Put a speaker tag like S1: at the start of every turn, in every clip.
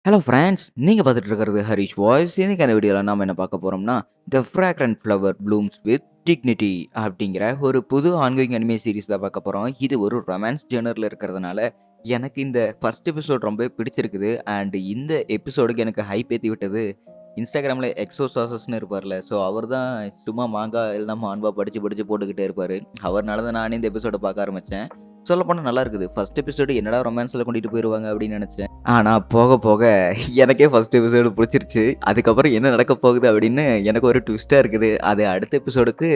S1: Hello friends, நீங்க பார்த்துட்டு இருக்கிறது ஹரிஷ் வாய்ஸ். இன்னைக்கான வீடியோவில் நாம என்ன பார்க்க போறோம்னா, த fragrant flower blooms with dignity அப்படிங்கிற ஒரு புது ஆன்கோயிங் அனிமே சீரிஸ் தான் பார்க்க போறோம். இது ஒரு ரொமான்ஸ் ஜெனர்ல இருக்கிறதுனால எனக்கு இந்த ஃபர்ஸ்ட் எபிசோட் ரொம்பவே பிடிச்சிருக்குது. அண்ட் இந்த எபிசோடுக்கு எனக்கு ஹைப் ஏத்தி விட்டது இன்ஸ்டாகிராமில் எக்ஸோ சாசஸ்ன்னு இருப்பார்ல. ஸோ அவர் தான் சும்மா மாங்கா இல்லைனா மாண்பா படித்து படித்து போட்டுக்கிட்டே இருப்பார். அவர்னால தான் நானே இந்த எபிசோடை பார்க்க ஆரம்பித்தேன். சொல்லப்போனால் நல்லா இருக்குது. ஃபர்ஸ்ட் எபிசோடு என்னடா ரொமான்ஸில் கொண்டுட்டு போயிடுவாங்க அப்படின்னு நினச்சேன். ஆனால் போக போக எனக்கே ஃபர்ஸ்ட் எபிசோடு பிடிச்சிருச்சு. அதுக்கப்புறம் என்ன நடக்க போகுது அப்படின்னு எனக்கு ஒரு ட்விஸ்ட்டாக இருக்குது. அது அடுத்த எபிசோடுக்கு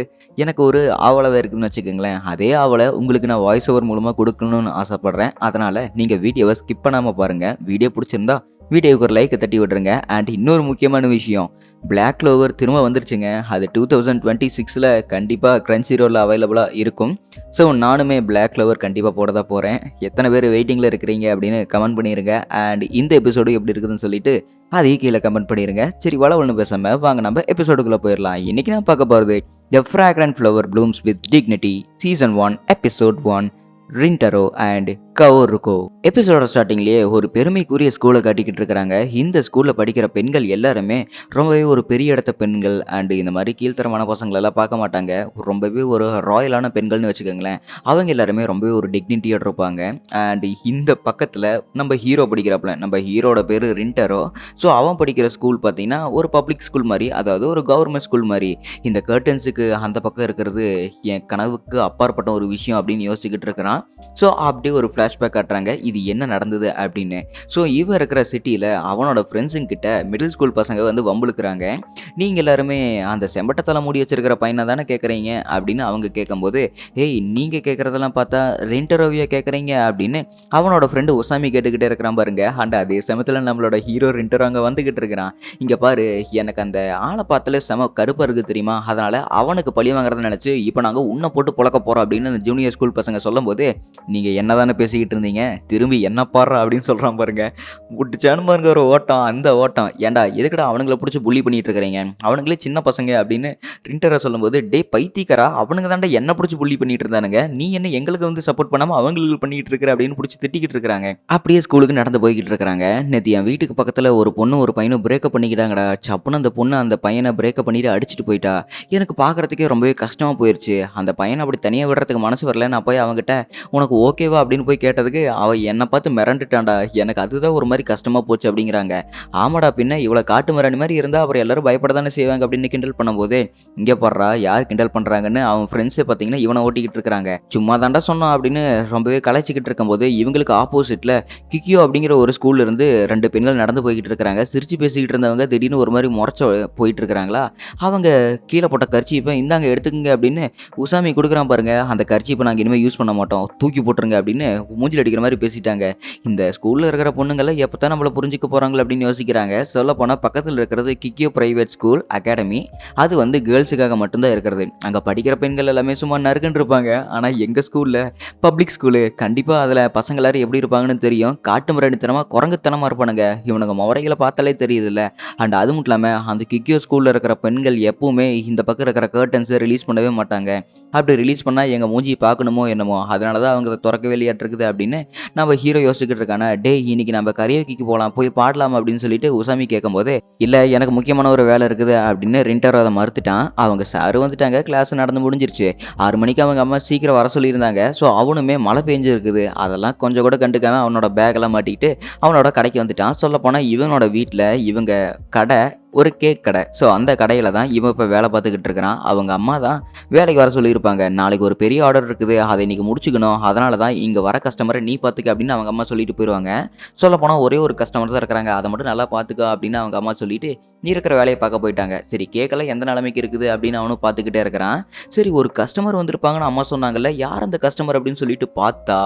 S1: எனக்கு ஒரு ஆவலாகவே இருக்குதுன்னு வச்சுக்கோங்களேன். அதே ஆவலை உங்களுக்கு நான் வாய்ஸ் ஓவர் மூலமாக கொடுக்கணும்னு ஆசைப்பட்றேன். அதனால் நீங்கள் வீடியோவை ஸ்கிப் பண்ணாமல் பாருங்கள். வீடியோ பிடிச்சிருந்தா வீடியோவுக்கு ஒரு லைக்கை தட்டி விட்டுருங்க. அண்ட் இன்னொரு முக்கியமான விஷயம், பிளாக் க்ளோவர் திரும்ப வந்துருச்சுங்க. அது 2026 கண்டிப்பாக கிரன்ச்சிரோவில் அவைலபிளாக இருக்கும். ஸோ நானுமே பிளாக் க்ளோவர் கண்டிப்பாக போட தான் போகிறேன். எத்தனை பேர் வெயிட்டிங்கில் இருக்கிறீங்க அப்படின்னு கமெண்ட் பண்ணிடுங்க. அண்ட் இந்த எபிசோடு எப்படி இருக்குதுன்னு சொல்லிட்டு அதையும் கீழே கமெண்ட் பண்ணிடுங்க. சரி, ஒன்று பேசாமல் வாங்க நம்ம எபிசோடுக்குள்ளே போயிடலாம். இன்றைக்கி நான் பார்க்க போகிறது the fragrant flower blooms with dignity season 1 episode 1 Rintaro and Kaoruko. Episode ஸ்டார்டிங்லேயே ஒரு பெருமைக்குரிய ஸ்கூலை காட்டிக்கிட்டு இருக்கிறாங்க. இந்த ஸ்கூலில் படிக்கிற பெண்கள் எல்லாருமே ரொம்பவே ஒரு பெரிய இடத்த பெண்கள். அண்டு இந்த மாதிரி கீழ்த்தரமான பசங்களெல்லாம் பார்க்க மாட்டாங்க. ரொம்பவே ஒரு ராயலான பெண்கள்னு வச்சுக்கோங்களேன். அவங்க எல்லாருமே ரொம்பவே ஒரு டிக்னிட்டியோட இருப்பாங்க. அண்டு இந்த பக்கத்தில் நம்ம ஹீரோ படிக்கிறப்பல, நம்ம ஹீரோட பேர் ரின்டரோ. ஸோ அவன் படிக்கிற ஸ்கூல் பார்த்தீங்கன்னா ஒரு பப்ளிக் ஸ்கூல் மாதிரி, அதாவது ஒரு கவர்மெண்ட் ஸ்கூல் மாதிரி. இந்த கர்டன்ஸுக்கு அந்த பக்கம் இருக்கிறது என் கனவுக்கு அப்பாற்பட்ட ஒரு விஷயம் அப்படின்னு யோசிச்சுக்கிட்டு இருக்கிறான். ஸோ அப்படியே ஒரு ஃப்ளாஷ்பேக் காட்டுறாங்க இது என்ன நடந்தது அப்படின்னு. ஸோ இவன் இருக்கிற சிட்டியில் அவனோட ஃப்ரெண்ட்ஸுங்கிட்ட மிடில் ஸ்கூல் பசங்க வந்து வம்புழுக்கிறாங்க. நீங்கள் எல்லாருமே அந்த செம்பட்டத்தலை மூடி வச்சிருக்கிற பையனை தானே கேட்குறீங்க அப்படின்னு அவங்க கேட்கும்போது, ஏய் நீங்கள் கேட்குறதெல்லாம் பார்த்தா ரெண்டரோவியா கேட்குறீங்க அப்படின்னு அவனோட ஃப்ரெண்டு உசாமி கேட்டுக்கிட்டே இருக்கிறான் பாருங்க. அண்ட் அதே சமயத்தில் நம்மளோட ஹீரோ ரெண்டரோ அங்கே வந்துக்கிட்டு இருக்கிறான். இங்கே பாரு, எனக்கு அந்த ஆளை பார்த்தாலே செம கருப்பாக இருக்குது தெரியுமா, அதனால் அவனுக்கு பழி வாங்குறத நினச்சி இப்போ நாங்கள் உன்னை போட்டு புழக்க போகிறோம் அப்படின்னு அந்த ஜூனியர் ஸ்கூல் பசங்க சொல்லும்போது, நீங்கள் என்ன தானே பேசிக்கிட்டு இருந்தீங்க, திரும்பி என்ன பாடுறா அப்படின்னு சொல்கிறான் பாருங்க. விட்டுச்சானு பாருங்க ஒரு ஓட்டம். அந்த ஓட்டம் ஏன்டா எதுக்கடா அவனுங்களை பிடிச்சி புள்ளி பண்ணிட்டு இருக்கிறீங்க, அவனுங்களே சின்ன பசங்க அப்படின்னு ட்ரிண்டரை சொல்லும்போது, டே பைத்தியக்காரா, அவனுங்க தாண்டா என்ன பிடிச்சி புள்ளி பண்ணிட்டு இருந்தானுங்க, நீ என்ன எங்களுக்கு வந்து சப்போர்ட் பண்ணாமல் அவங்களுக்கு பண்ணிட்டு இருக்கிற அப்படின்னு பிடிச்சி திட்டிக்கிட்டு இருக்கிறாங்க. அப்படியே ஸ்கூலுக்கு நடந்து போய்கிட்டு இருக்கிறாங்க. நேற்று என் வீட்டுக்கு பக்கத்தில் ஒரு பொண்ணு ஒரு பையனும் பிரேக்கப் பண்ணிக்கிட்டாங்கடா. சப்புன்னு அந்த பொண்ணு அந்த பையனை பிரேக்கப் பண்ணிட்டு அடிச்சுட்டு போயிட்டா. எனக்கு பார்க்குறதுக்கே ரொம்பவே கஷ்டமாக போயிடுச்சு. அந்த பையனை அப்படி தனியாக விடுறதுக்கு மனசு வரல. நான் போய் அவங்ககிட்ட உனக்கு ஓகேவா அப்படின்னு போய் கேட்டதுக்கு அவள் என்னை பார்த்து மிரண்டுட்டான்டா, எனக்கு அதுதான் ஒரு மாதிரி கஷ்டமாக போச்சு அப்படிங்கிறாங்க. ஆமாடா, பின்ன இவ்வளோ காட்டு மிராணி மாதிரி இருந்தால் அப்புறம் எல்லாரும் பயப்பட தானே செய்வாங்க அப்படின்னு கிண்டல் பண்ணும்போது, இங்கே பாடுறா யார் கிண்டல் பண்ணுறாங்கன்னு அவன் ஃப்ரெண்ட்ஸே பார்த்தீங்கன்னா இவனை ஓட்டிக்கிட்டு இருக்கிறாங்க. சும்மா தாண்டா சொன்னோம் அப்படின்னு ரொம்பவே கலாய்ச்சிக்கிட்டு இருக்கும்போது, இவங்களுக்கு ஆப்போசிட்டில் கிக்கியோ அப்படிங்கிற ஒரு ஸ்கூல்ல இருந்து 2 பெண்கள் நடந்து போய்கிட்டு இருக்கிறாங்க. சிரிச்சு பேசிக்கிட்டு இருந்தவங்க திடீர்னு ஒரு மாதிரி முறைச்ச போயிட்டு இருக்கிறாங்களா. அவங்க கீழே போட்ட கர்ச்சீப்பை இந்தாங்க எடுத்துக்கங்க அப்படின்னு உசாமி கொடுக்குறான் பாருங்க. அந்த கர்ச்சீப்பை நாங்கள் இனிமேல் யூஸ் பண்ண மாட்டோம், தூக்கி போட்டுருங்க அப்படின்னு மூஞ்சில் அடிக்கிற மாதிரி பேசிட்டாங்க. இந்த ஸ்கூலில் இருக்கிற பொண்ணுங்கள்லாம் எப்போ தான் நம்மளை புரிஞ்சுக்க போகிறாங்களோ அப்படின்னு யோசிக்கிறாங்க. சொல்லப்போனால் பக்கத்தில் இருக்கிறது கிக்கியோ பிரைவேட் ஸ்கூல் அகாடமி. அது வந்து கேர்ள்ஸுக்காக மட்டும்தான் இருக்கிறது. அங்கே படிக்கிற பெண்கள் எல்லாமே சும்மா நறுக்குன்னு இருப்பாங்க. ஆனால் எங்கள் ஸ்கூலில் பப்ளிக் ஸ்கூலு கண்டிப்பாக அதில் பசங்க எல்லாரும் எப்படி இருப்பாங்கன்னு தெரியும். காட்டு மிராண்டித்தனமாக குரங்குத்தனமாக இருப்பானுங்க. இவனுங்க முறைகளை பார்த்தாலே தெரியுதுல்ல. அண்ட் அது மட்டும் இல்லாமல் அந்த கிக்கியோ ஸ்கூலில் இருக்கிற பெண்கள் எப்பவுமே இந்த பக்கம் இருக்கிற கர்டன்ஸை ரிலீஸ் பண்ணவே மாட்டாங்க. அப்படி ரிலீஸ் பண்ணால் எங்கள் மூஞ்சி பார்க்கணுமோ என்னமோ, அதனால தான் அவங்க அதை திறக்கவே இல்லையாட்டிருக்குது அப்படின்னு நம்ம ஹீரோ யோசிச்சுக்கிட்டு இருக்கான. டே இன்னைக்கு நம்ம கரியோக்கிக்கு போகலாம், போய் பாடலாம் அப்படின்னு சொல்லிட்டு உசாமி கேட்கும்போது, இல்லை எனக்கு முக்கியமான ஒரு வேலை இருக்குது அப்படின்னு ரிண்டரோ அதை மறுத்துட்டான். அவங்க சாரு வந்துட்டாங்க, கிளாஸ் நடந்து முடிஞ்சிருச்சு. 6 மணிக்கு அவங்க அம்மா சீக்கிரம் வர சொல்லியிருந்தாங்க. ஸோ அவனுமே மழை பெஞ்சிருக்குது, அதெல்லாம் கொஞ்சம் கூட கண்டுக்காம அவனோட பேக்கெல்லாம் மாட்டிக்கிட்டு அவனோட கடைக்கு வந்துட்டான். சொல்லப்போனால் இவனோட வீட்டில் இவங்க கடை ஒரு கேக் கடை. ஸோ அந்த கடையில் தான் இவன் இப்போ வேலை பார்த்துக்கிட்டு இருக்கிறான். அவங்க அம்மா தான் வேலைக்கு வர சொல்லியிருப்பாங்க. நாளைக்கு ஒரு பெரிய ஆர்டர் இருக்குது, அதை இன்றைக்கி முடிச்சுக்கணும், அதனால தான் இங்கே வர கஸ்டமரை நீ பார்த்துக்க அப்படின்னு அவங்க அம்மா சொல்லிட்டு போயிடுவாங்க. சொல்லப்போனால் ஒரே ஒரு கஸ்டமர் தான் இருக்கிறாங்க, அதை மட்டும் நல்லா பார்த்துக்க அப்படின்னு அவங்க அம்மா சொல்லிட்டு நீ இருக்கிற வேலையை பார்க்க போயிட்டாங்க. சரி, கேக்கெல்லாம் எந்த நிலைமைக்கு இருக்குது அப்படின்னு அவனும் பார்த்துக்கிட்டே இருக்கிறான். சரி, ஒரு கஸ்டமர் வந்திருப்பாங்கன்னு அம்மா சொன்னாங்கல்ல, யார் அந்த கஸ்டமர் அப்படின்னு சொல்லிட்டு பார்த்தா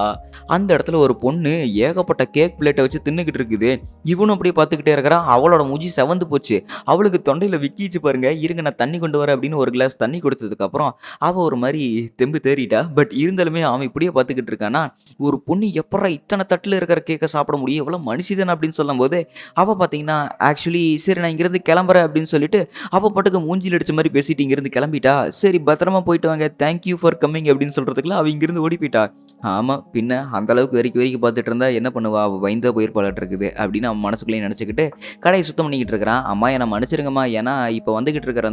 S1: அந்த இடத்துல ஒரு பொண்ணு ஏகப்பட்ட கேக் பிளேட்டை வச்சு தின்னுக்கிட்டு இருக்குது. இவனும் அப்படியே பார்த்துக்கிட்டே இருக்கிறான். அவளோட மூஞ்சி செவந்து போச்சு. அவளுக்கு தொண்டையில விக்கிச்சு பாருங்க. "இருங்க நான் தண்ணி கொண்டு வரேன்" அப்படின்னு ஒரு கிளாஸ் தண்ணி குடுத்ததுக்கப்புறம், அவ ஒரு மாரி தெம்பு தேறிட்டா. பட் இருந்தாலுமே அவன் இப்படியே பார்த்துக்கிட்டு இருக்கானா, ஒரு பொண்ணு எப்புட்றா இத்தன தட்டுல இருக்கிற கேக்க சாப்பிட முடியும்? இவளாம் மனுஷி தான அப்படின்னு சொல்லும்போது, அவ பார்த்தீங்கன்னா, ஆக்சுவலி சரி நான் இங்கிருந்து கிளம்புறேன் அப்படின்னு சொல்லிட்டு, அவ பாட்டுக்கு மூஞ்சில அடிச்ச மாரி பேசிட்டு இங்கிருந்து கிளம்பிட்டா. சரி பத்திரமா போயிட்டு வாங்க. தேங்க் யூ ஃபார் கம்மிங் அப்படின்னு சொல்றதுக்குள்ள அவ இங்கிருந்து ஓடி போயிட்டா. ஆமா, பின்ன அந்த அளவுக்கு வெறிக்கி வெறிக்கி பார்த்துட்டு இருந்தா என்ன பண்ணுவா? அவ பயந்தே போயிருப்பாளாட்டுருக்குது அப்படின்னு அவன் மனசுக்குள்ளேயே நெனச்சுக்கிட்டு, கடைய சுத்தம் பண்ணிக்கிட்டு இருக்கிறான். "அம்மா என்ன மன்னிச்சிடுங்கம்மா. ஏன்னா இப்ப வந்துகிட்டு இருக்கிற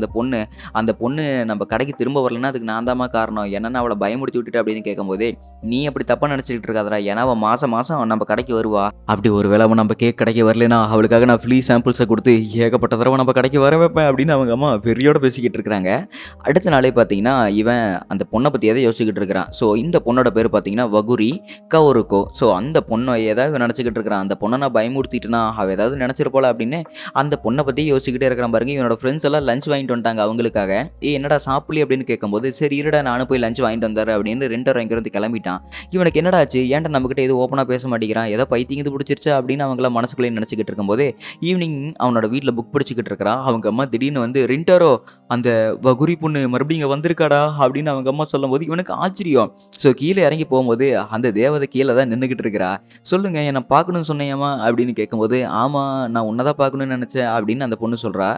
S1: அந்த பொண்ணு நம்ம கடைக்கு திரும்ப வரலன்னா, அதுக்கு நான் தாம்மா காரணம். ஏன்னா நான் அவள பயமுறுத்தி விட்டுட்டேன்" அப்படின்னு கேட்கும்போது, "நீ அப்படி தப்பா நெனச்சுக்கிட்டு இருக்காதடா. ஏன்னா அவ மாசம் மாசம் நம்ம கடைக்கு வருவா. அப்படி ஒரு வேள அவ நம்ம கேக் கடைக்கு வரலைன்னா, அவளுக்காக நான் ஃப்ரீ சாம்பிள்ஸ குடுத்து ஏகப்பட்ட தடவ நம்ம கடைக்கு வர வைப்பேன்" அப்படின்னு அவங்க அம்மா வெறியோட பேசிக்கிட்டு இருக்கிறாங்க. அடுத்த நாளே பார்த்தீங்கன்னா, இவன் அந்த பொண்ண பத்தியே தான் யோசிச்சுக்கிட்டு இருக்கிறான். ஸோ இந்த பொண்ணோட பேரு பார்த்தீங்கன்னா, வகுரி கவுருகோ. ஸோ அந்த பொண்ண ஏதாவது நெனச்சுக்கிட்டு இருக்கிறான். அந்த பொண்ண நான் பயமுறுத்திட்டேனா, அவ ஏதாவது நெனச்சிருப்பாளா அப்படின்னு அந்த பொண்ண பத்தியே யோசிச்சுக்கிட்டே இருக்கிறான் பாருங்க. இவனோட ஃப்ரெண்ட்ஸ் எல்லாம் லஞ்ச் வாங்கிட்டு வந்துட்டாங்க அவங்களுக்காக. "ஏய் என்னடா சாப்பிடலையா?" அப்படின்னு கேட்கும்போது, "சரி இருடா நானும் போய் லஞ்ச் வாங்கிட்டு வந்துர்றேன்" அப்படின்னு ரெண்டரும் இங்கிருந்து கிளம்பிட்டான். இவனுக்கு என்னடா ஆச்சு? ஏன்டா நம்மகிட்ட எதுவும் ஓப்பனா பேச மாட்டேங்கிறான்? ஏதோ பைத்தியம் கீது புடிச்சிருச்சா? அப்படின்னு அவங்கலாம் மனசுக்குள்ளேயே நெனச்சுக்கிட்டு இருக்கும்போது, ஈவினிங் அவனோட வீட்ல புக் படிச்சுக்கிட்டு இருக்கிறான். அவங்க அம்மா திடீர்னு வந்து, "ரின்டாரோ அந்த வகுரி பொண்ணு மறுபடியும் இங்க வந்திருக்காடா" அப்படின்னு அவங்க அம்மா சொல்லும்போது, இவனுக்கு ஆச்சரியம். ஸோ கீழ இறங்கி போம்போது, அந்த தேவதை கீழ தான் நின்னுகிட்டு இருக்கிறா. "சொல்லுங்க என்ன பார்க்கணும்னு சொன்னியாம்மா?" அப்படின்னு கேட்கும்போது, "ஆமா நான் உன்ன தான் பார்க்கணும்னு நெனச்சேன்" அப்படின்னு அந்த பொண்ணு சொல்றா.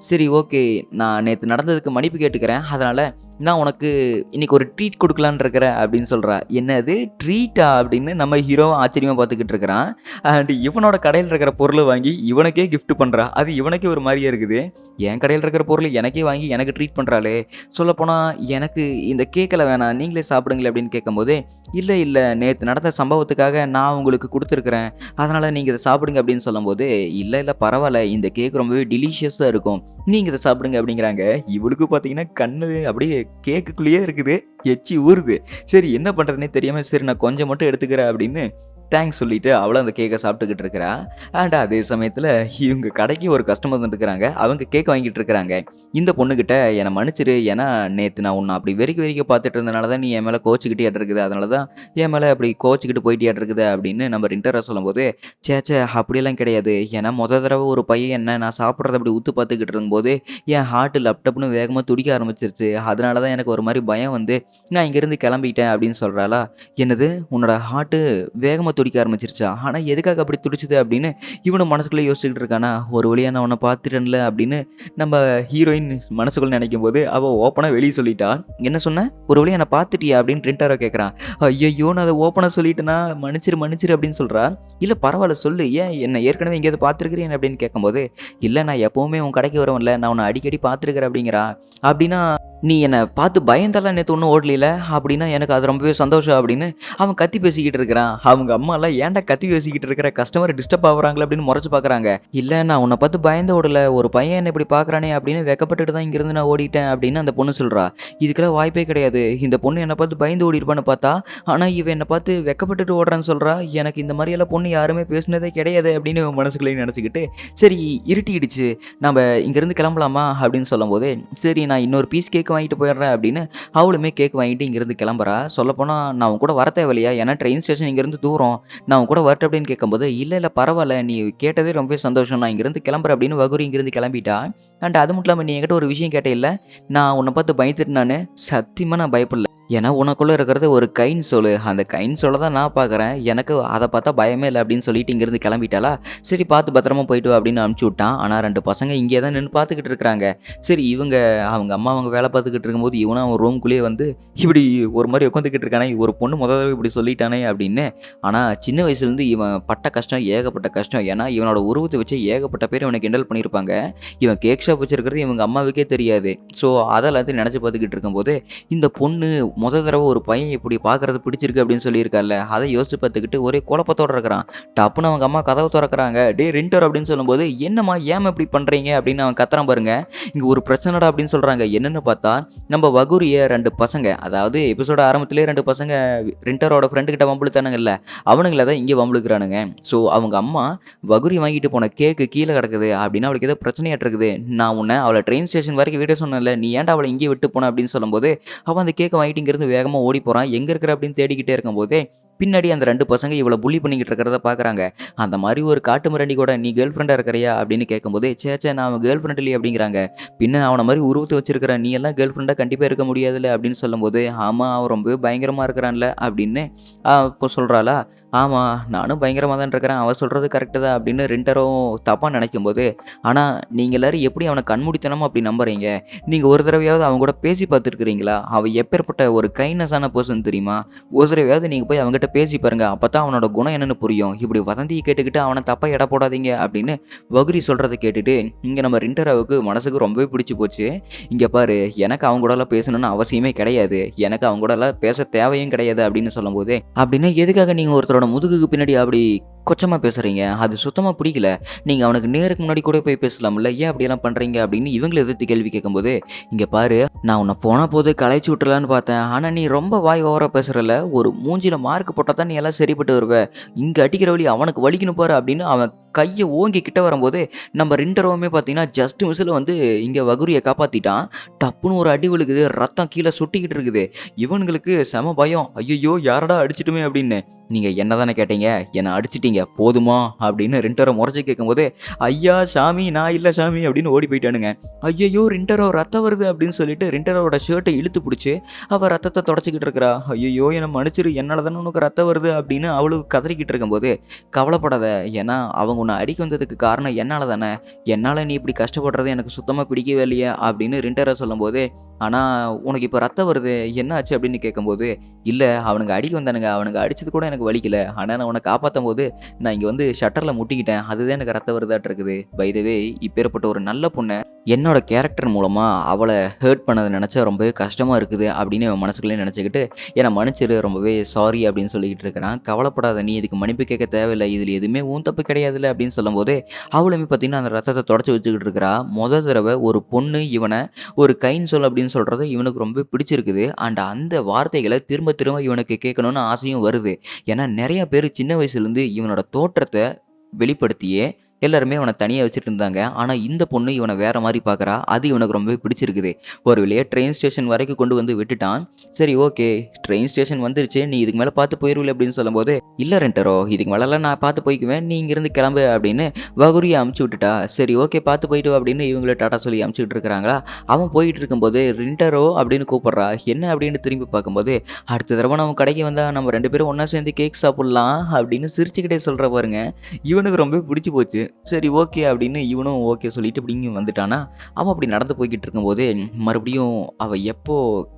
S1: "சரி ஓகே. நான் நேத்து நடந்ததுக்கு மன்னிப்பு கேட்டுக்கிறேன். அதனால நான் உனக்கு இன்னைக்கு ஒரு ட்ரீட் குடுக்கலான்னு இருக்கிறேன்" அப்படின்னு சொல்றா. "என்னது ட்ரீட்டா?" அப்படின்னு நம்ம ஹீரோவும் ஆச்சரியமா பார்த்துக்கிட்டு இருக்கிறான். அண்ட் இவனோட கடையில இருக்கிற பொருள வாங்கி இவனுக்கே கிஃப்ட் பண்றா. அது இவனுக்கே ஒரு மாரியா இருக்குது. என் கடையில இருக்கிற பொருள எனக்கே வாங்கி எனக்கு ட்ரீட் பண்றாளே! சொல்லப்போனா எனக்கு இந்த கேக்கெல்லாம் வேணாம். நீங்களே சாப்பிடுங்களேன் அப்படின்னு கேட்கும்போது, "இல்ல, இல்ல. நேத்து நடந்த சம்பவத்துக்காக நான் உங்களுக்கு குடுத்துருக்கிறேன். அதனால நீங்க இத சாப்பிடுங்க" அப்படின்னு சொல்லும்போது, "இல்ல, இல்ல பரவால்ல. இந்த கேக் ரொம்பவே டெலிஷியஸா இருக்கும். நீங்க இத சாப்பிடுங்க" அப்படிங்கிறாங்க. இவளுக்கு பார்த்தீங்கன்னா கண்ணு அப்படியே கேக்குக்குள்ளேயே இருக்குது. எச்சி ஊறுது. சரி என்ன பண்றதுன்னே தெரியாம, "சரி நான் கொஞ்சம் மட்டும் எடுத்துக்கிறேன்" அப்படின்னு தேங்க்ஸ் சொல்லிட்டு அவளும் அந்த கேக்க சாப்பிட்டுக்கிட்டு இருக்கிறா. அண்ட் அதே சமயத்துல இவங்க கடைக்கு ஒரு கஸ்டமர் வந்துருக்காங்க. அவங்க கேக் வாங்கிட்டு இருக்கிறாங்க. இந்த பொண்ணுகிட்ட "என்ன மன்னிச்சிடு. ஏன்னா நேத்து நான் உன்ன அப்படி வெறிக்க வெறிக்க பார்த்துட்டு இருந்தனால தான் நீ என் மேல கோச்சுக்கிட்டியாட்ருக்குது. அதனால தான் என் மேல அப்படி கோச்சுக்கிட்டு போயிட்டியாட்ருக்குது" அப்படின்னு நம்ம ரின்டரா சொல்லும்போது, "ச்சே ச்சே அப்படியெல்லாம் கிடையாது. ஏன்னா தடவ ஒரு பையன் என்ன நான் சாப்பிடுறத அப்படி உத்து பார்த்துக்கிட்டு இருக்கும்போது, என் ஹார்ட் லப் டப்னு வேகமா துடிக்க ஆரம்பிச்சிருச்சு. அதனால தான் எனக்கு ஒரு மாரி பயம் வந்து நான் இங்கேருந்து கிளம்பிட்டேன்" அப்படின்னு சொல்றாளா. "என்னது உன்னோட ஹார்ட்டு வேகமா துடிக்க ஆரம்பிச்சிருச்சா? ஆனா எதுக்காக அப்படி துடிச்சுது?" அப்படின்னு இவனும் மனசுக்குள்ள யோசிச்சுக்கிட்டு இருக்கானா. "ஒரு வழியா நான் உன்ன பார்த்துட்டேன்ல" அப்படின்னு நம்ம ஹீரோயின் மனசுக்குள்ள நினைக்கும்போது, அவ ஓப்பனா வெளிய சொல்லிட்டா. "என்ன சொன்ன? ஒரு வழியா என்ன பார்த்துட்டியா?" அப்படின்னு ரின்டாரோ கேட்குறான். ஐயய்யோ! நான் அத ஓப்பனா சொல்லிட்டேனா, மன்னிச்சிரு மன்னிச்சிரு அப்படின்னு சொல்றா. "இல்ல பரவால்ல சொல்லு. ஏன் என்ன ஏற்கனவே எங்கேயாவது பார்த்துருக்கிறியா என்ன?" அப்படின்னு கேட்கும்போது, "இல்ல நான் எப்பவுமே உன் கடைக்கு வருவேன்ல, நான் உன்ன அடிக்கடி பார்த்துருக்கிறேன்" அப்படிங்கிறா. "அப்படின்னா நீ என்ன பார்த்து பயந்தெல்லாம் நேத்து ஒண்ணும் ஓடலைல? அப்படின்னா எனக்கு அது ரொம்பவே சந்தோஷம்" அப்படின்னு அவன் கத்தி பேசிக்கிட்டு இருக்கிறான். அவங்க அம்மாலாம் "ஏன்டா கத்தி பேசிக்கிட்டு இருக்கிற? கஸ்டமர் டிஸ்டர்ப் ஆவுறாங்களே" அப்படின்னு மொறச்சு பார்க்குறாங்க. "இல்ல நான் உன்ன பார்த்து பயந்து ஓடல. ஒரு பையன் என்ன இப்படி பார்க்குறானே அப்படின்னு வெட்கப்பட்டுட்டு தான் இங்கிருந்து நான் ஓடிட்டேன்" அப்படின்னு அந்த பொண்ணு சொல்றா. இதுக்கெல்லாம் வாய்ப்பே கிடையாது. இந்த பொண்ணு என்ன பார்த்து பயந்து ஓடிருப்பான்னு பார்த்தா, ஆனா இவ என்ன பார்த்து வெட்கப்பட்டுட்டு ஓடுறான்னு சொல்றா. எனக்கு இந்த மாரியெல்லாம் பொண்ணு யாருமே பேசினதே கிடையாதே அப்படின்னு இவன் மனசுக்குள்ளேயே நெனச்சுக்கிட்டு, "சரி இருட்டிடுச்சு. நம்ப இங்கேருந்து கிளம்பலாமா?" அப்படின்னு சொல்லும்போது, "சரி நான் இன்னொரு பீஸ் கேக் வாங்கிட்டு போயிடுறேன்" அப்படின்னு அவளுமே கேக் வாங்கிட்டு இங்கேருந்து கிளம்புறா. சொல்லப்போனா நான் உன் கூட வர தேவையில்லையா? ஏன்னா ட்ரெயின் ஸ்டேஷன் இங்கேருந்து தூரம். நான் உன் கூட வரட்டா அப்படின்னு கேட்கும்போது, "இல்ல, இல்ல பரவால்ல. நீ கேட்டதே ரொம்பவே சந்தோஷம். நான் இங்கேருந்து கிளம்புறேன்" அப்படின்னு வகுரி இங்கேருந்து கிளம்பிட்டா. அண்ட் அது மட்டும் இல்லாம நீ என்கிட்ட ஒரு விஷயம் கேட்டயில்ல? நான் உன்ன பார்த்து பயந்துட்டேனான்னு? சத்தியமா நான் பயப்படல. ஏன்னா உனக்குள்ள இருக்கிறது ஒரு கைண்ட் சோலு. அந்த கைண்ட் சோல தான் நான் பார்க்குறேன். எனக்கு அத பார்த்தா பயமே இல்ல அப்படின்னு சொல்லிட்டு இங்கேருந்து கிளம்பிட்டாளா. சரி பார்த்து பத்திரமா போயிட்டு வா அப்படின்னு அனுப்பிச்சு விட்டான். ஆனா 2 பசங்க இங்கேயே தான் நின்னு பார்த்துக்கிட்டு இருக்கிறாங்க. சரி அவங்க அம்மா அவங்க வேலை பார்த்துக்கிட்டு இருக்கும்போது, இவனும் அவன் ரூம்குள்ளேயே வந்து இப்படி ஒரு மாரி உட்காந்துக்கிட்டு இருக்கானே, ஒரு பொண்ணு தடவ இப்படி சொல்லிட்டானே அப்படின்னு. ஆனா சின்ன வயசுலேருந்து இவன் பட்ட கஷ்டம் ஏகப்பட்ட கஷ்டம். ஏன்னா இவனோட உருவத்த வச்சு ஏகப்பட்ட பேர் இவன கிண்டல் பண்ணியிருப்பாங்க. இவன் கேக் ஷாப் வச்சிருக்கிறது இவங்க அம்மாவுக்கே தெரியாது. ஸோ அத எல்லாத்தையும் நினைச்சு பார்த்துக்கிட்டு இருக்கும்போது, இந்த பொண்ணு தடவ ஒரு பையன் இப்படி பார்க்கறது பிடிச்சிருக்கு அப்படின்னு சொல்லியிருக்கார்ல, அத யோசிச்சு பார்த்துக்கிட்டு ஒரே குழப்பத்தோட இருக்கிறான். டப்புன்னு அவங்க அம்மா கதவ தொறக்குறாங்க. "டேய் ரின்டர்" அப்படின்னு சொல்லும்போது, "என்னம்மா ஏம்மா இப்படி பண்றீங்க?" அப்படின்னு அவன் கத்துறான் பாருங்க. "இங்க ஒரு பிரச்சனைடா" அப்படின்னு சொல்றாங்க. என்னன்னு பார்த்தா, நம்ம வகுரிய 2 பசங்க, அதாவது எபிசோட் ஆரம்பத்திலேயே 2 பசங்க ரின்டரோட ஃப்ரெண்டு கிட்ட வம்பிழுத்தானுங்கல்ல, அவனுங்கள தான் இங்க வம்பிழுக்குறானுங்க. ஸோ அவங்க அம்மா வகுரி வாங்கிட்டு போன கேக்கு கீழ கிடக்குது அப்படின்னா அவளுக்கு ஏதோ பிரச்சனையாட்டிருக்குது. "நான் உன்ன அவள ட்ரெயின் ஸ்டேஷன் வரைக்கும் விட சொன்னேன்ல, நீ ஏன்டா அவள இங்கேயே விட்டு போன?" அப்படின்னு சொல்லும்போது, அவன் அந்த கேக்க வாங்கிட்டு இங்கிருந்து வேகமா ஓடி போறான். எங்க இருக்கிற அப்படின்னு தேடிக்கிட்டே இருக்கும்போதே, பின்னாடி அந்த 2 பசங்க இவள புல்லி பண்ணிக்கிட்டு இருக்கிறத பார்க்குறாங்க. அந்த மாரி ஒரு காட்டு மிராண்டி கூட "நீ கேர்ள் ஃப்ரெண்டா இருக்கிறியா?" அப்படின்னு கேட்கும்போது, "ச்சே ச்சே நான் அவன் கேர்ள் ஃப்ரெண்ட் இல்லையே" அப்படிங்கிறாங்க. "பின்ன அவன மாரி உருவத்த வச்சிருக்கிற நீ எல்லாம் கேர்ள் ஃப்ரெண்டா கண்டிப்பா இருக்க முடியாதுல்ல" அப்படின்னு சொல்லும்போது, "ஆமா அவன் ரொம்பவே பயங்கரமா இருக்கிறான்ல" அப்படின்னு அப்போ சொல்றாளா, "ஆமா நானும் பயங்கரமா தான் இருக்கிறேன். அவ சொல்றது கரெக்ட்டு தான்" அப்படின்னு ரின்டரும் தப்பா நினைக்கும்போது, "ஆனா நீங்க எல்லாரும் எப்படி அவன கண்மூடித்தனமா அப்படி நம்புறீங்க? நீங்க ஒரு தடவையாவது அவன் கூட பேசி பார்த்துருக்கிறீங்களா? அவன் எப்பேர்ப்பட்ட ஒரு கைண்ட்னஸான பெர்சன் தெரியுமா? ஒரு தடவையாவது நீங்க போய் அவன்கிட்ட பேசி பாருங்க. அப்பதான் அவனோட குணம் என்னன்னு புரியும். இப்படி வதந்திய கேட்டுக்கிட்டு அவன தப்பா எடை போடாதீங்க" அப்படின்னு வகுரி சொல்றத கேட்டுட்டு, இங்க நம்ம ரின்டராவுக்கு மனசுக்கு ரொம்பவே பிடிச்சு போச்சு. "இங்க பாரு, எனக்கு அவன் கூடலாம் பேசணும்னு அவசியமே கிடையாது. எனக்கு அவன் கூடலாம் பேச தேவையும் கிடையாது" அப்படின்னு சொல்லும்போது, "அப்படின்னா எதுக்காக நீங்க ஒருத்தரோட முதுகுக்கு பின்னாடி அப்படி கொச்சமா பேசுறீங்க? அது சுத்தமா பிடிக்கல. நீங்க அவனுக்கு நேருக்கு முன்னாடி கூட போய் பேசலாம்ல. ஏன் அப்படியெல்லாம் பண்றீங்க?" அப்படின்னு இவங்கள எதிர்த்து கேள்வி கேட்கும்போது, "இங்க பாரு, நான் உன்ன போனா போது கலாய்ச்சு விட்டுறலான்னு பார்த்தேன். ஆனா நீ ரொம்ப வாய் ஓவரா பேசுறல்ல. ஒரு மூஞ்சில மார்க் போட்டா தான் நீ எல்லாம் சரிப்பட்டு வருவ. இங்க அடிக்கிற வலி அவனுக்கு வலிக்கணும் பாரு" அப்படின்னு அவன் கைய ஓங்கி கிட்ட வரும்போது, நம்ம ரின்டரோவுமே பார்த்தீங்கன்னா, ஜஸ்ட் மிஸ்ல வந்து இங்க வகுரிய காப்பாத்திட்டான். டப்புன்னு ஒரு அடி விழுகுது. ரத்தம் கீழ சொட்டிக்கிட்டு இருக்குது. இவனுங்களுக்கு செம பயம். "ஐய்யய்யோ! யாரடா அடிச்சுட்டோமே" அப்படின்னு. "நீங்க என்ன தானே கேட்டீங்க? என்ன அடிச்சுட்டீங்க. போதுமா?" அப்படின்னு ரின்டரோ மொறச்சு கேட்கும்போது, "ஐயா சாமி நான் இல்ல சாமி" அப்படின்னு ஓடி போயிட்டானுங்க. "ஐய்யய்யோ! ரின்டரோ ரத்தம் வருது" அப்படின்னு சொல்லிட்டு ரின்டரோட ஷர்ட்ட இழுத்து புடிச்சு, அவ ரத்தத்த தொடச்சுக்கிட்டு இருக்கிறா. "ஐய்யய்யோ! என்ன மன்னிச்சிரு. என்னால தானே உனக்கு ரத்தம் வருது" அப்படின்னு அவளும் கதறிக்கிட்டு இருக்கும்போது, "கவலைப்படாத. ஏன்னா அவங்க உன்ன அடிக்க வந்ததுக்கு காரணம் என்னால தானே. என்னால நீ இப்படி கஷ்டப்படுறது எனக்கு சுத்தமா பிடிக்கவே இல்லையே" அப்படின்னு ரின்டரோ சொல்லும்போது, "ஆனா உனக்கு இப்ப ரத்தம் வருது. என்ன ஆச்சு?" அப்படின்னு கேட்கும்போது, "இல்ல அவனுங்க அடிக்க வந்தானுங்க. அவனுங்க அடிச்சது கூட எனக்கு வலிக்கல. ஆனா நான் உன்ன காப்பாத்தும்போது, நான் இங்க வந்து ஷட்டர்ல முட்டிக்கிட்டேன். அதுதான் எனக்கு ரத்தம் வருதாட்டு இருக்குது. பை த வே இப்பேற்பட்ட ஒரு நல்ல பொண்ண என்னோட கேரக்டர் மூலமா அவள ஹர்ட் பண்ணத நெனச்சா ரொம்பவே கஷ்டமா இருக்குது" அப்படின்னு அவன் மனசுக்குள்ளேயே நெனச்சுக்கிட்டு, "என்ன மன்னிச்சிரு. ரொம்பவே சாரி" அப்படின்னு சொல்லிக்கிட்டு இருக்கிறான். "கவலைப்படாத. நீ இதுக்கு மன்னிப்பு கேட்க தேவையில்ல. இதுல எதுவுமே உன் தப்பு கிடையாதுல்ல" அப்படின்னு சொல்லும்போது, அவளுமே பார்த்தீங்கன்னா, அந்த ரத்தத்த தொடச்சு வச்சுக்கிட்டு இருக்கிறா. தடவ ஒரு பொண்ணு இவன ஒரு கைண்ட் சொல் அப்படின்னு சொல்றது இவனுக்கு ரொம்ப பிடிச்சிருக்குது. அண்ட் அந்த வார்த்தைகள திரும்ப திரும்ப இவனுக்கு கேட்கணும்னு ஆசையும் வருது. ஏன்னா நெறைய பேரு சின்ன வயசுலேருந்து இவனோட தோற்றத்த வெளிப்படுத்தியே எல்லாருமே அவன தனியா வச்சுட்டு இருந்தாங்க. ஆனா இந்த பொண்ணு இவன வேற மாரி பார்க்குறா. அது இவனுக்கு ரொம்பவே பிடிச்சிருக்குது. ஒரு வழியா ட்ரெயின் ஸ்டேஷன் வரைக்கும் கொண்டு வந்து விட்டுட்டான். சரி ஓகே, ட்ரெயின் ஸ்டேஷன் வந்துருச்சு. நீ இதுக்கு மேல பார்த்து போயிருவீல அப்படின்னு சொல்லும்போது, "இல்ல ரென்டரோ, இதுக்கு மேலலாம் நான் பார்த்து போய்க்குவேன். நீ இங்கிருந்து கிளம்பு" அப்படின்னு வகுரிய அமுச்சு விட்டுட்டா. சரி ஓகே பார்த்து போயிட்டு வா அப்படின்னு இவங்கள டாட்டா சொல்லி அமுச்சுக்கிட்டு இருக்கிறாங்களா. அவன் போயிட்டு இருக்கும்போது ரின்டரோ அப்படின்னு கூப்பிடுறா. என்ன அப்படின்னு திரும்பி பார்க்கும்போது, "அடுத்த தடவ நம்ம கடைக்கு வந்தா நம்ம 2 பேரும் ஒண்ணா சேர்ந்து கேக் சாப்பிடலாம்" அப்படின்னு சிரிச்சுக்கிட்டே சொல்றா பாருங்க. இவனுக்கு ரொம்ப பிடிச்சு போச்சு. சரி ஓகே அப்படின்னு இவனும் ஓகே சொல்லிட்டு இப்படி இங்க வந்துட்டானா, அவன் அப்படி நடந்து போய்க்கிட்டு இருக்கும்போது, மறுபடியும் அவ எப்போ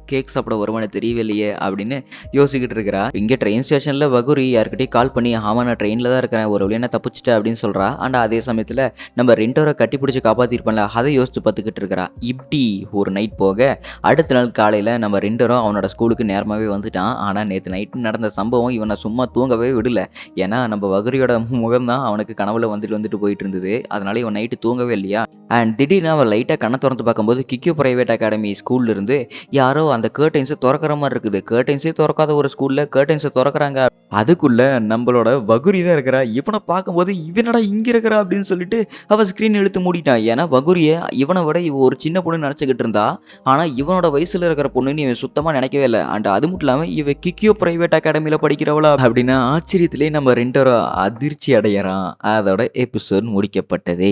S1: கேக் சாப்பிட வருவான்னு தெரியவே இல்லையே அப்படின்னு யோசிச்சுக்கிட்டு இருக்கிறா. இங்க ட்ரெயின் ஸ்டேஷன்ல வகுரி யார்கிட்டயும் கால் பண்ணி, "ஆமா நான் ட்ரெயின்ல தான் இருக்கிறேன். ஒரு வழியா நான் தப்பிச்சுட்டேன்" அப்படின்னு சொல்றா. அண்ட் அதே சமயத்துல நம்ம ரென்டோர கட்டிப்பிடிச்சு காப்பாத்திருப்பேன்ல, அதை யோசிச்சு பார்த்துக்கிட்டு இருக்கிறா. இப்படி ஒரு நைட் போக, அடுத்த நாள் காலையில நம்ம ரென்டரோ அவனோட ஸ்கூலுக்கு நேரமாவே வந்துட்டான். ஆனா நேத்து நைட் நடந்த சம்பவம் இவன சும்மா தூங்கவே விடல. ஏன்னா நம்ம வகுரியோட முகம் தான் அவனுக்கு கனவுல வந்துட்டு வந்துட்டு போயிட்டு இருந்தது. அதனால இவன் நைட்டு தூங்கவே இல்லையா. அண்ட் திடீர்னு அவன் லைட்டா கண்ண தொறந்து பார்க்கும்போது கிக்கியோ பிரைவேட் அகாடமி ஸ்கூல்ல இருந்து யாரோ அந்த கர்டைன்ஸ தொறக்கிற மாரி இருக்குது. கர்டைன்ஸே தொறக்காத ஒரு ஸ்கூல்ல கர்டைன்ஸ தொறக்குறாங்க. அதுக்குள்ள நம்மளோட வகுரி தான் இருக்கிறா. இவன பார்க்கும்போது, "இவ என்னடா இங்க இருக்கிறா?" அப்படின்னு சொல்லிட்டு அவ ஸ்க்ரீன் இழுத்து மூடிட்டான். ஏன்னா வகுரிய இவன விட இவ ஒரு சின்ன பொண்ணுன்னு நெனச்சுக்கிட்டு இருந்தா. ஆனா இவனோட வயசுல இருக்கிற பொண்ணுன்னு இவன் சுத்தமா நெனைக்கவே இல்ல. அண்ட் அது மட்டும் இல்லாம இவ கிக்கியோ பிரைவேட் அகாடமில படிக்கிறவளா அப்படின்னு ஆச்சரியத்திலேயே நம்ம ரென்டரோ அதிர்ச்சி அடையறான். அதோட எபிசோட் முடிக்கப்பட்டது.